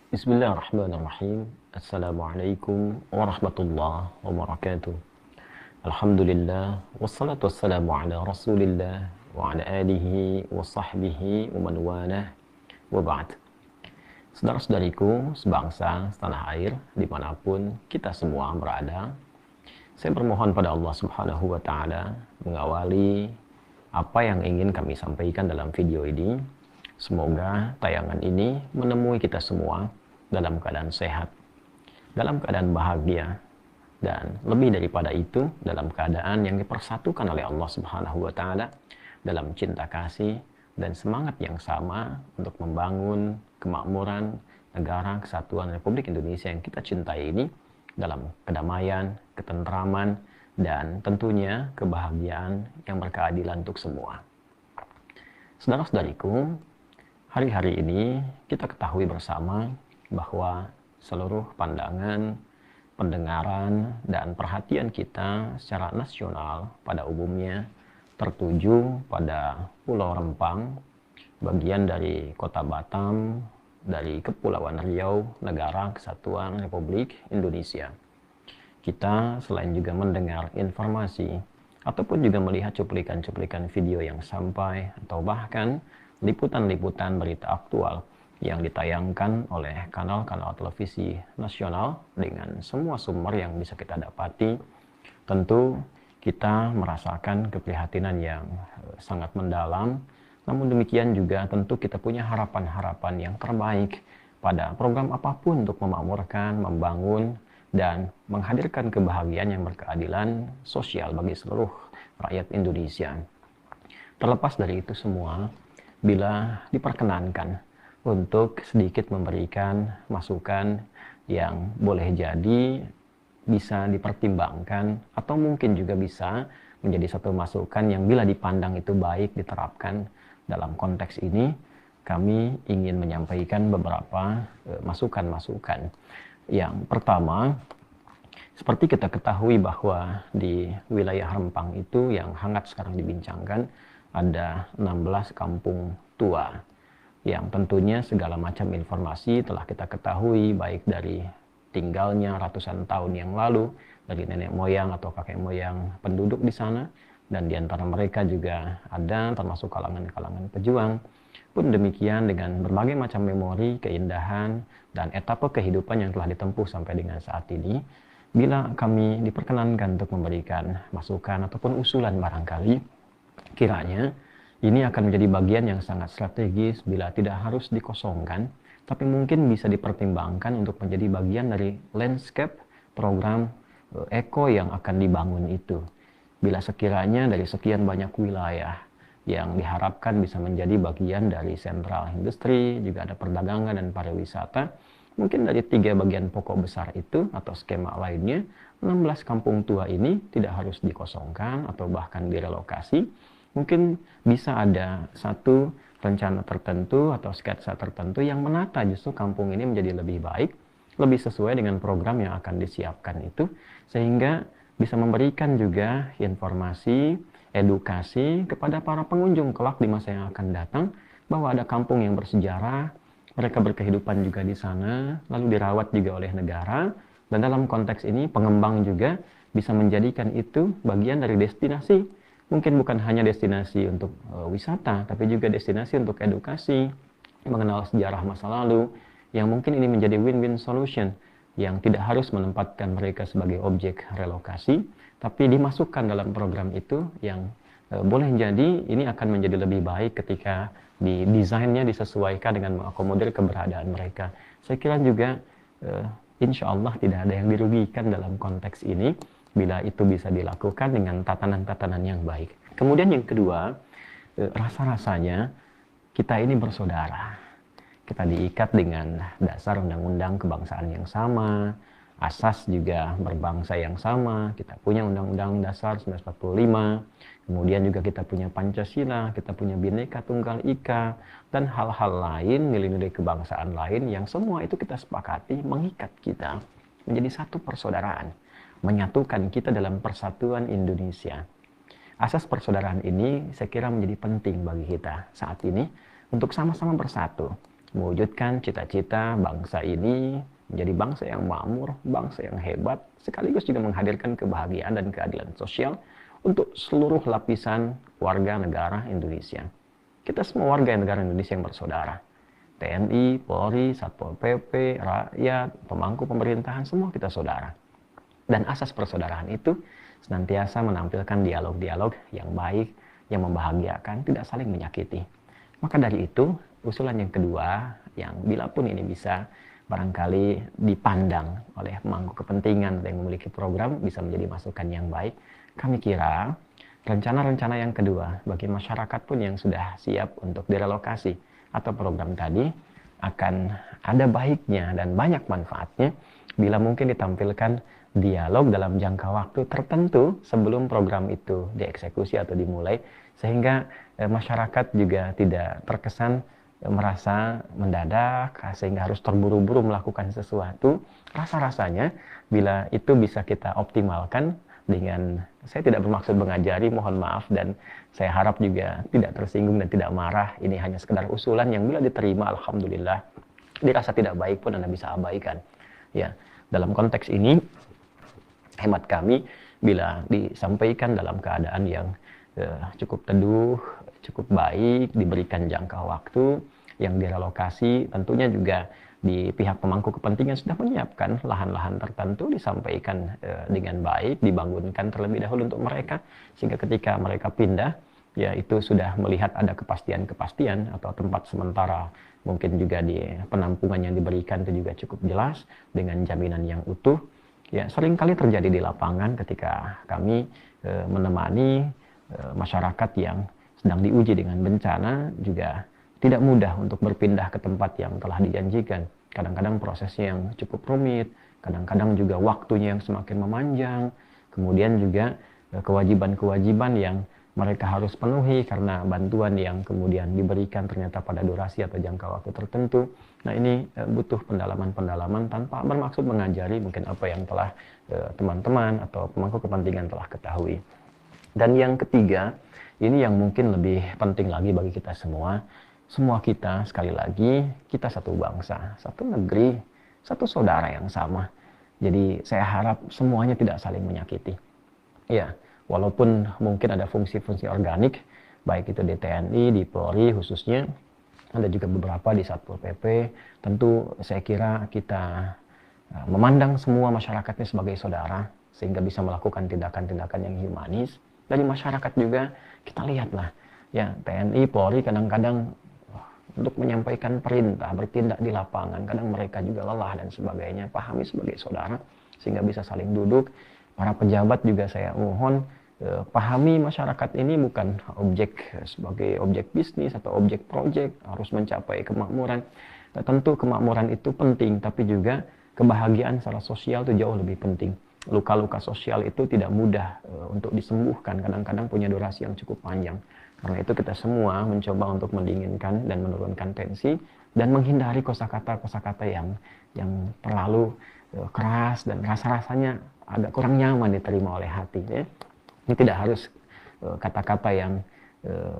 Bismillahirrahmanirrahim. Assalamualaikum warahmatullahi wabarakatuh. Alhamdulillah, wassalatu wassalamu ala rasulillah wa ala alihi wa sahbihi wa man walah wa ba'd. Saudara-saudariku sebangsa, setanah air, dimanapun kita semua berada, saya bermohon pada Allah Subhanahu wa Ta'ala mengawali apa yang ingin kami sampaikan dalam video ini. Semoga tayangan ini menemui kita semua dalam keadaan sehat, dalam keadaan bahagia, dan lebih daripada itu dalam keadaan yang dipersatukan oleh Allah Subhanahu wa Ta'ala dalam cinta kasih dan semangat yang sama untuk membangun kemakmuran negara kesatuan Republik Indonesia yang kita cintai ini dalam kedamaian, ketentraman, dan tentunya kebahagiaan yang berkeadilan untuk semua. Saudara-saudariku, hari-hari ini kita ketahui bersama bahwa seluruh pandangan, pendengaran, dan perhatian kita secara nasional pada umumnya tertuju pada Pulau Rempang, bagian dari Kota Batam, dari Kepulauan Riau, Negara Kesatuan Republik Indonesia. Kita selain juga mendengar informasi ataupun juga melihat cuplikan-cuplikan video yang sampai atau bahkan liputan-liputan berita aktual yang ditayangkan oleh kanal-kanal televisi nasional dengan semua sumber yang bisa kita dapati, tentu kita merasakan keprihatinan yang sangat mendalam. Namun demikian juga tentu kita punya harapan-harapan yang terbaik pada program apapun untuk memakmurkan, membangun, dan menghadirkan kebahagiaan yang berkeadilan sosial bagi seluruh rakyat Indonesia. Terlepas dari itu semua, bila diperkenankan untuk sedikit memberikan masukan yang boleh jadi bisa dipertimbangkan atau mungkin juga bisa menjadi satu masukan yang bila dipandang itu baik diterapkan dalam konteks ini, kami ingin menyampaikan beberapa masukan-masukan. Yang pertama, seperti kita ketahui bahwa di wilayah Rempang itu yang hangat sekarang dibincangkan ada 16 kampung tua yang tentunya segala macam informasi telah kita ketahui baik dari tinggalnya ratusan tahun yang lalu dari nenek moyang atau kakek moyang penduduk di sana, dan di antara mereka juga ada termasuk kalangan-kalangan pejuang. Pun demikian dengan berbagai macam memori, keindahan, dan etapa kehidupan yang telah ditempuh sampai dengan saat ini, bila kami diperkenankan untuk memberikan masukan ataupun usulan barangkali, kiranya ini akan menjadi bagian yang sangat strategis bila tidak harus dikosongkan, tapi mungkin bisa dipertimbangkan untuk menjadi bagian dari landscape program eko yang akan dibangun itu. Bila sekiranya dari sekian banyak wilayah yang diharapkan bisa menjadi bagian dari sentral industri, juga ada perdagangan dan pariwisata, mungkin dari 3 bagian pokok besar itu atau skema lainnya, 16 kampung tua ini tidak harus dikosongkan atau bahkan direlokasi. Mungkin bisa ada satu rencana tertentu atau sketsa tertentu yang menata justru kampung ini menjadi lebih baik, lebih sesuai dengan program yang akan disiapkan itu, sehingga bisa memberikan juga informasi, edukasi kepada para pengunjung kelak di masa yang akan datang, bahwa ada kampung yang bersejarah, mereka berkehidupan juga di sana, lalu dirawat juga oleh negara, dan dalam konteks ini pengembang juga bisa menjadikan itu bagian dari destinasi. Mungkin bukan hanya destinasi untuk wisata, tapi juga destinasi untuk edukasi, mengenal sejarah masa lalu, yang mungkin ini menjadi win-win solution, yang tidak harus menempatkan mereka sebagai objek relokasi, tapi dimasukkan dalam program itu yang boleh jadi ini akan menjadi lebih baik ketika desainnya disesuaikan dengan mengakomodir keberadaan mereka. Saya kira juga insya Allah tidak ada yang dirugikan dalam konteks ini, bila itu bisa dilakukan dengan tatanan-tatanan yang baik. Kemudian yang kedua, rasa-rasanya kita ini bersaudara. Kita diikat dengan dasar undang-undang kebangsaan yang sama, asas juga berbangsa yang sama, kita punya undang-undang dasar 1945, kemudian juga kita punya Pancasila, kita punya Bhinneka Tunggal Ika, dan hal-hal lain, nilai-nilai kebangsaan lain yang semua itu kita sepakati mengikat kita menjadi satu persaudaraan, menyatukan kita dalam persatuan Indonesia. Asas persaudaraan ini saya kira menjadi penting bagi kita saat ini untuk sama-sama bersatu. mewujudkan cita-cita bangsa ini menjadi bangsa yang makmur, bangsa yang hebat, sekaligus juga menghadirkan kebahagiaan dan keadilan sosial untuk seluruh lapisan warga negara Indonesia. Kita semua warga negara Indonesia yang bersaudara. TNI, Polri, Satpol PP, rakyat, pemangku pemerintahan, semua kita saudara. Dan asas persaudaraan itu senantiasa menampilkan dialog-dialog yang baik, yang membahagiakan, tidak saling menyakiti. Maka dari itu, usulan yang kedua, yang bila pun ini bisa barangkali dipandang oleh pemangku kepentingan yang memiliki program, bisa menjadi masukan yang baik. Kami kira rencana-rencana yang kedua bagi masyarakat pun yang sudah siap untuk direlokasi atau program tadi akan ada baiknya dan banyak manfaatnya bila mungkin ditampilkan dialog dalam jangka waktu tertentu sebelum program itu dieksekusi atau dimulai, sehingga masyarakat juga tidak terkesan merasa mendadak sehingga harus terburu-buru melakukan sesuatu. Rasa-rasanya bila itu bisa kita optimalkan dengan, saya tidak bermaksud mengajari, mohon maaf, dan saya harap juga tidak tersinggung dan tidak marah. Ini hanya sekedar usulan yang bila diterima, alhamdulillah, dirasa tidak baik pun Anda bisa abaikan. Ya, dalam konteks ini, hemat kami bila disampaikan dalam keadaan yang cukup teduh, cukup baik, diberikan jangka waktu, yang direlokasi tentunya juga di pihak pemangku kepentingan sudah menyiapkan lahan-lahan tertentu, disampaikan dengan baik, dibangunkan terlebih dahulu untuk mereka, sehingga ketika mereka pindah, ya itu sudah melihat ada kepastian-kepastian atau tempat sementara, mungkin juga di penampungan yang diberikan itu juga cukup jelas dengan jaminan yang utuh. Ya, seringkali terjadi di lapangan ketika kami menemani masyarakat yang sedang diuji dengan bencana, juga tidak mudah untuk berpindah ke tempat yang telah dijanjikan. Kadang-kadang prosesnya yang cukup rumit, kadang-kadang juga waktunya yang semakin memanjang, kemudian juga kewajiban-kewajiban yang mereka harus penuhi karena bantuan yang kemudian diberikan ternyata pada durasi atau jangka waktu tertentu. Nah, ini butuh pendalaman-pendalaman tanpa bermaksud mengajari mungkin apa yang telah teman-teman atau pemangku kepentingan telah ketahui. Dan yang ketiga, ini yang mungkin lebih penting lagi bagi kita semua. Semua kita, sekali lagi, kita satu bangsa, satu negeri, satu saudara yang sama. Jadi saya harap semuanya tidak saling menyakiti. Ya, walaupun mungkin ada fungsi-fungsi organik, baik itu di TNI, di Polri khususnya, ada juga beberapa di Satpol PP, tentu saya kira kita memandang semua masyarakatnya sebagai saudara, sehingga bisa melakukan tindakan-tindakan yang humanis. Dari masyarakat juga kita lihatlah, ya TNI, Polri kadang-kadang untuk menyampaikan perintah, bertindak di lapangan, kadang mereka juga lelah dan sebagainya, pahami sebagai saudara, sehingga bisa saling duduk. Para pejabat juga saya mohon, pahami masyarakat ini bukan objek sebagai objek bisnis atau objek proyek, harus mencapai kemakmuran. Tentu kemakmuran itu penting, tapi juga kebahagiaan secara sosial itu jauh lebih penting. Luka-luka sosial itu tidak mudah untuk disembuhkan, kadang-kadang punya durasi yang cukup panjang. Karena itu kita semua mencoba untuk mendinginkan dan menurunkan tensi dan menghindari kosakata-kosakata yang terlalu keras dan rasa-rasanya agak kurang nyaman diterima oleh hati. Ya. Ini tidak harus kata-kata yang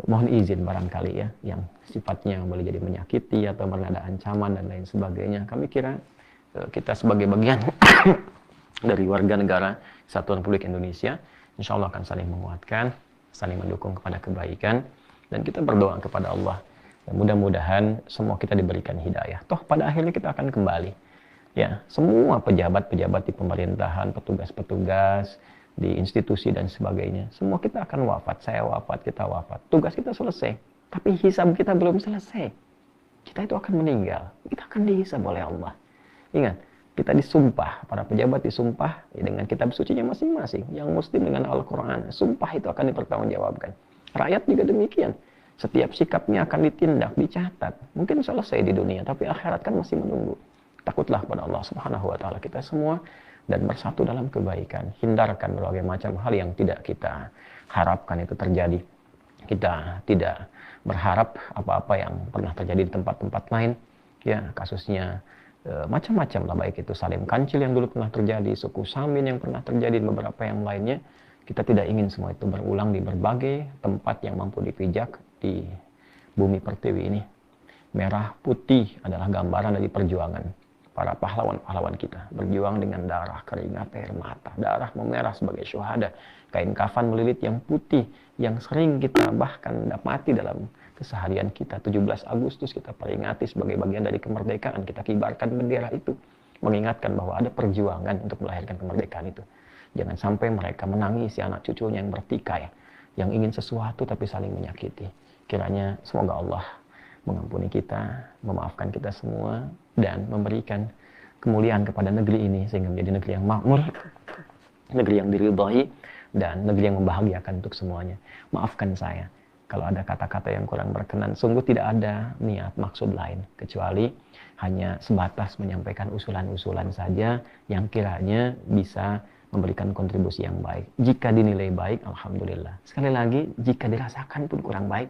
mohon izin barangkali ya, yang sifatnya boleh jadi menyakiti atau bernada ancaman dan lain sebagainya. Kami kira kita sebagai bagian dari warga negara Kesatuan Republik Indonesia, insya Allah akan saling menguatkan, saling mendukung kepada kebaikan, dan kita berdoa kepada Allah. Mudah-mudahan semua kita diberikan hidayah. Toh pada akhirnya kita akan kembali. Ya, semua pejabat-pejabat di pemerintahan, petugas-petugas di institusi dan sebagainya, semua kita akan wafat. Saya wafat, kita wafat. Tugas kita selesai, tapi hisab kita belum selesai. Kita itu akan meninggal. Kita akan dihisab oleh Allah. Ingat, kita disumpah, para pejabat disumpah dengan kitab sucinya masing-masing. Yang Muslim dengan Al-Quran, sumpah itu akan dipertanggungjawabkan. Rakyat juga demikian. Setiap sikapnya akan ditindak, dicatat. Mungkin selesai di dunia, tapi akhirat kan masih menunggu. Takutlah pada Allah Subhanahu wa Ta'ala kita semua dan bersatu dalam kebaikan. Hindarkan berbagai macam hal yang tidak kita harapkan itu terjadi. Kita tidak berharap apa-apa yang pernah terjadi di tempat-tempat lain. Ya, kasusnya macam-macam lah, baik itu Salim Kancil yang dulu pernah terjadi, suku Samin yang pernah terjadi, dan beberapa yang lainnya. Kita tidak ingin semua itu berulang di berbagai tempat yang mampu dipijak di bumi pertiwi ini. Merah putih adalah gambaran dari perjuangan para pahlawan-pahlawan kita. Berjuang dengan darah, keringat, air mata. Darah memerah sebagai syuhada. Kain kafan melilit yang putih, yang sering kita bahkan dapati dalam keseharian kita. 17 Agustus kita peringati sebagai bagian dari kemerdekaan. Kita kibarkan bendera itu. Mengingatkan bahwa ada perjuangan untuk melahirkan kemerdekaan itu. Jangan sampai mereka menangisi anak cucunya yang bertikai, yang ingin sesuatu tapi saling menyakiti. Kiranya semoga Allah mengampuni kita, memaafkan kita semua, dan memberikan kemuliaan kepada negeri ini sehingga menjadi negeri yang makmur, negeri yang diridhai, dan negeri yang membahagiakan untuk semuanya. Maafkan saya kalau ada kata-kata yang kurang berkenan. Sungguh tidak ada niat maksud lain kecuali hanya sebatas menyampaikan usulan-usulan saja yang kiranya bisa memberikan kontribusi yang baik. Jika dinilai baik, alhamdulillah. Sekali lagi, jika dirasakan pun kurang baik,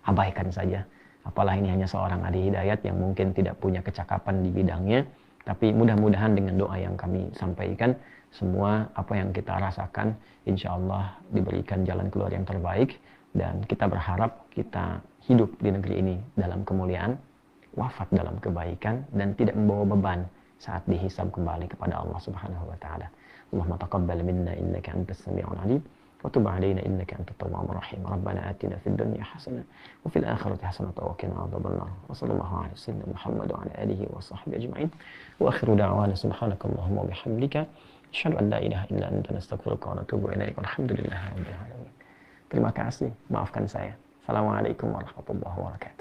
abaikan saja. Apalah ini hanya seorang Adi Hidayat yang mungkin tidak punya kecakapan di bidangnya, tapi mudah-mudahan dengan doa yang kami sampaikan, semua apa yang kita rasakan, insya Allah diberikan jalan keluar yang terbaik, dan kita berharap kita hidup di negeri ini dalam kemuliaan, wafat dalam kebaikan, dan tidak membawa beban saat dihisab kembali kepada Allah Subhanahu wa Ta'ala. Allahumma taqabbal minna innaka antas sami'ul alim. وتب علينا إنك أنت التواب الرحيم ربنا آتنا في الدنيا حسنة وفي الآخرة حسنة وقنا عذاب النار وصلى الله على سيدنا محمد وعلى آله وصحبه أجمعين وآخر دعوانا سبحانك اللهم وبحمدك أشهد أن لا إله إلا أنت نستغفرك ونتوب إليك والحمد لله رب العالمين. Terima kasih, maafkan saya. Assalamualaikum warahmatullahi wabarakatuh.